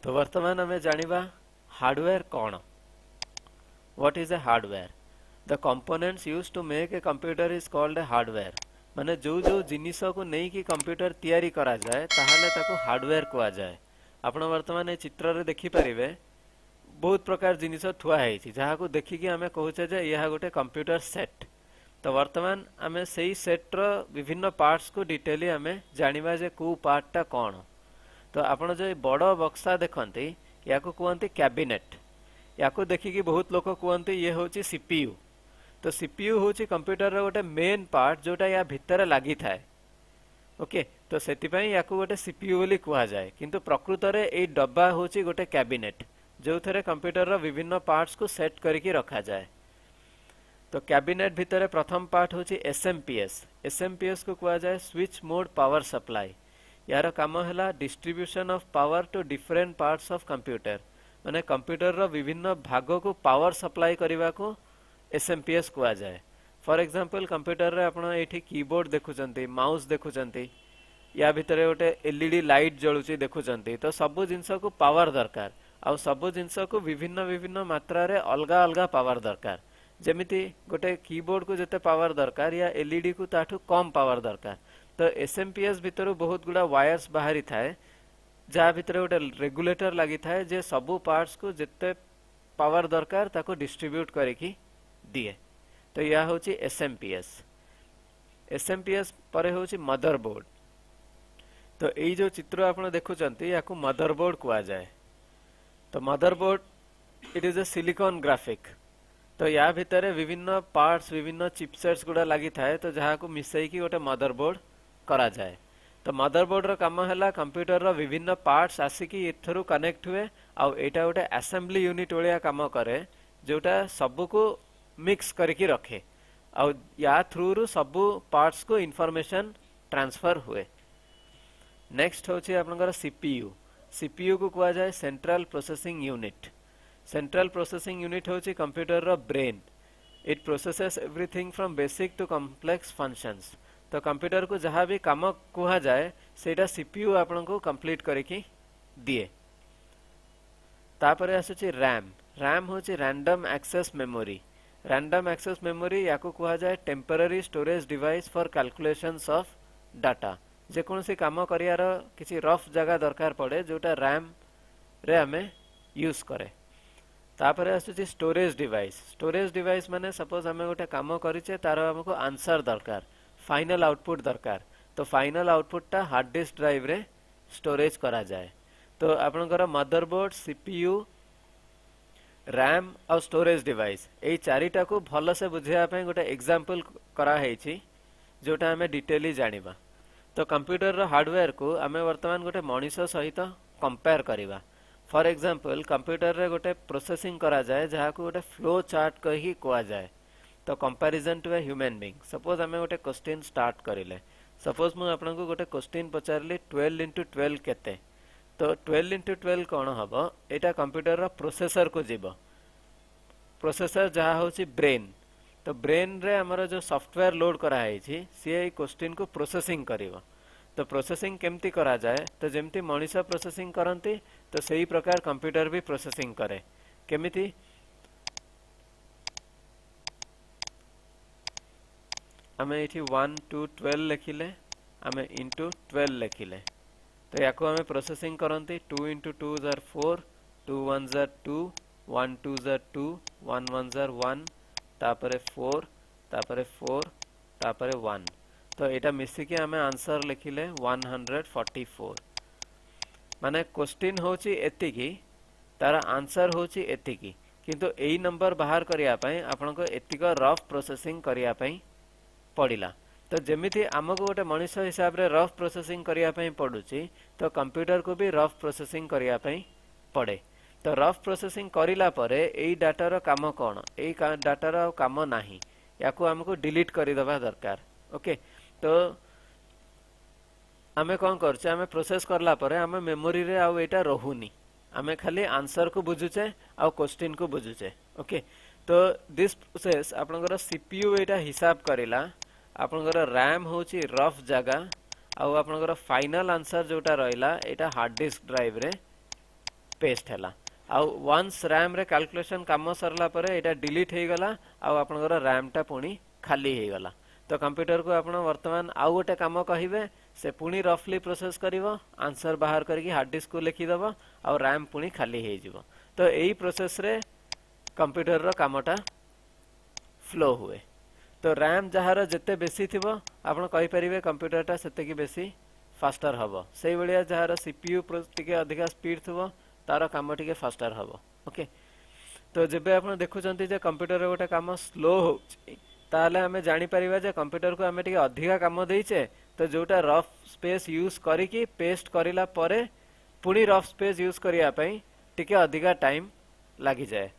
तो वर्तमान आम जानिबा हार्डवेयर कौन what is a hardware the components used to make a computer is called a hardware माने जो जो जिनिस को नहीं कि कंप्यूटर तैयारी करा जाए ताहले ताको हार्डवेयर कहा जाए। आपण वर्तमान ए चित्र रे देखि परिबे बहुत प्रकार जिनिस थुआ है जहाँ को देखिकी आम कहूचे जे यह गोटे कंप्यूटर सेट। तो वर्तमान आम से सेट रो विभिन्न पार्ट्स को डिटेली आम जानिबा जे को पार्टटा कौन। तो आपण जो बड़ बक्सा देखते या कहते कैबिनेट या देखिकी बहुत लोग कहते ये हूँ सीपीयू। तो सीपीयू हूँ कंप्यूटर रो गोटे मेन पार्ट जोटा या भितर लगी थाए ओके। तो सेतिपई या गोटे सीपीयू बोली कहा जाए किंतु प्रकृत रे ए डब्बा हूँ गोटे कैबिनेट जो थे कंप्यूटर रो विभिन्न पार्ट्स को सेट करके रखा जाए। तो कैबिनेट भितर प्रथम पार्ट हूँ एसएमपीएस। एसएमपीएस को कहा जाए स्विच मोड पावर सप्लाई। यार काम है distribution of power to different parts of computer माने कंप्यूटर रो विभिन्न भाग को पावर सप्लाई करने को एसएमपीएस कहा जाए। फॉर एग्जांपल कंप्यूटर रे आपण एठी कीबोर्ड देखुचंती माउस देखुचंती या भितर गोटे एलईडी लाइट जळुची देखुचंती। तो सबु जिंस को पावर दरकार आ सबु जिंस को विभिन्न विभिन्न मात्रा रे अलगा अलगा पावर दरकार। जेमिति गोटे कीबोर्ड को जते पावर दरकार या एलईडी को ताठू कम पावर दरकार। तो एसएमपीएस भितर बहुत गुड़ा वायर्स बाहरी थाए जहाँ भितर गोटे रेगुलेटर लगी थाए जे सबु पार्ट्स को जिते पावर दरकार ताको डिस्ट्रीब्यूट करके दिए। तो यह हूँ एसएमपीएस। एसएमपीएस परे हूँ मदरबोर्ड। तो यही जो चित्र आप देखुंती या मदरबोर्ड कहा जाए। तो motherboard it is A silicon graphic. तो या भितर विभिन्न पार्ट्स विभिन्न चिपसेट्स गुड़ा लगी थाए तो जहाँ को मिसईकी गोटे मदरबोर्ड करा जाए। तो मदरबोर्ड रो काम है कंप्यूटर रो विभिन्न पार्ट्स आसिकी एथरू कनेक्ट हुए आउ एटा गोटे असेंबली यूनिट वाला काम करे जोटा सबू को मिक्स करके रखे आउ या थ्रू रु सबू पार्ट्स को इंफॉर्मेशन ट्रांसफर हुए। नेक्स्ट होची आपनकर सीपीयू। सीपीयू को कहा जाए central processing unit. Central processing unit होची कंप्यूटर रो brain. It processes everything from basic to complex functions. तो कंप्यूटर को जहाँ भी काम कहा जाए सेटा सीपीयू आपन को कंप्लीट करके दिए। तापर आसुची रैम। रैम होची random access memory. Random access memory या कहा जाए temporary storage device for calculations of data. जेकोसी काम करियार किसी रफ जगह दरकार पड़े जोटा रैम रे हमें यूज करे। तापर आसुची स्टोरेज डिवाइस। स्टोरेज डिवाइस माने सपोज आम गोटे काम करिचे तार हमको आंसर दरकार फाइनल आउटपुट दरकार। तो फाइनल आउटपुटटा हार्ड डिस्क ड्राइव रे स्टोरेज करा जाए। तो आपनकर मदरबोर्ड सीपीयू रैम और स्टोरेज डिवाइस यही चारिटा को भल से बुझापी गोटे एग्जांपल कराई जोटा आम डिटेली जानिबा। तो कंप्यूटर रो हार्डवेयर को आम वर्तमान गोटे मनीष सहित कंपेयर करवा। फॉर एग्जांपल कंप्यूटर रे गोटे प्रोसेसिंग करा जाए जहाँ को गोटे फ्लो चार्ट कही कहा जाए। तो comparison to a human being suppose आम गोटे क्वेश्चन स्टार्ट करिले। सपोज मु आपनको गोटे क्वेश्चन पचारली 12 into 12 केते। तो 12 into 12 कौन हम यहाँ कंप्यूटर रो प्रोसेसर को जीव। प्रोसेसर जहाँ हूँ ब्रेन। तो ब्रेन रे हमर जो सॉफ्टवेयर लोड कराई सी क्वेश्चन को प्रोसेसिंग करिवो। तो प्रोसेसिंग केमती करा जाए तो जमती मनीष प्रोसेसिंग करती तो सही प्रकार कंप्यूटर भी प्रोसेसिंग करे। केमिति आम ये 1 to 12 लिखिले आम इंटू 12 लिखिले। तो या आम प्रोसेसिंग करती 2 into 2 are 4 2 1s are 2 1 2s are 2 1 1s are 1 तापरे 4 तापरे 4 तापरे 1। तो यहाँ मिसिकी आम आंसर लिखिले 144। माने क्वेश्चन होची एतिकी तार आंसर होची एतिकी किंतु एई नंबर बाहर करिया पई आपनको एतिक रफ प्रोसेसिंग करिया पई पड़िला। तो जेमिति आमको गोटे मनीष हिसाब रे रफ प्रोसेसिंग करिया पई पड़ुची तो कंप्यूटर को भी रफ प्रोसेसिंग करिया पई पड़े। तो रफ प्रोसेसिंग करिला परे एई डाटार काम कौन एई डाटार काम नाही याकू हमको डिलीट करदेवा दरकार ओके। तो आमे कौन करछे आमे प्रोसेस करला परे आमे मेमोरी रे आउ एटा रहुनी आमे खाली आंसर को बुझुचे आउ क्वेश्चन को बुझुचे ओके। तो दिस प्रोसेस आपनकर सीपीयू एटा हिसाब करिला आपनकर रैम होची रफ जगह आउ आपनकर फाइनल आंसर जोटा रहिला एटा हार्ड डिस्क ड्राइव रे पेस्ट हैला आउ वंस रैम रे कैलकुलेशन काम सरला परे एटा डिलीट हे गला आउ आपनकर रैम टा पुनी खाली हे गला तो कंप्यूटर को आपण वर्तमान आउ गोटे काम कहिबे से पुनी रफली प्रोसेस करिवो आंसर बाहर करके हार्ड डिस्क को लिखि दबो आउ रैम पुनी खाली हे जिवो तो एही प्रोसेस रे कंप्यूटर रो कामटा फ्लो हुए तो रैम जहार जिते बेसी थिबो आपण कहि परिबे कंप्यूटरटा सेते की बेसी फास्टर हबो सेही बलिया जहार सीपीयू टिके अधिका स्पीड थिबो तार काम टिके फास्टर हबो ओके तो जेबे आपण देखुचंती जे कंप्यूटर रे गोटे काम स्लो हो ताले हमें जानि परिबा जे कंप्यूटर को हमें टिके अधिका काम देइचे तो जोटा रफ स्पेस यूज करिकी पेस्ट करिला परे पुनी रफ स्पेस यूज करिया पई टिके अधिका टाइम लागि जाए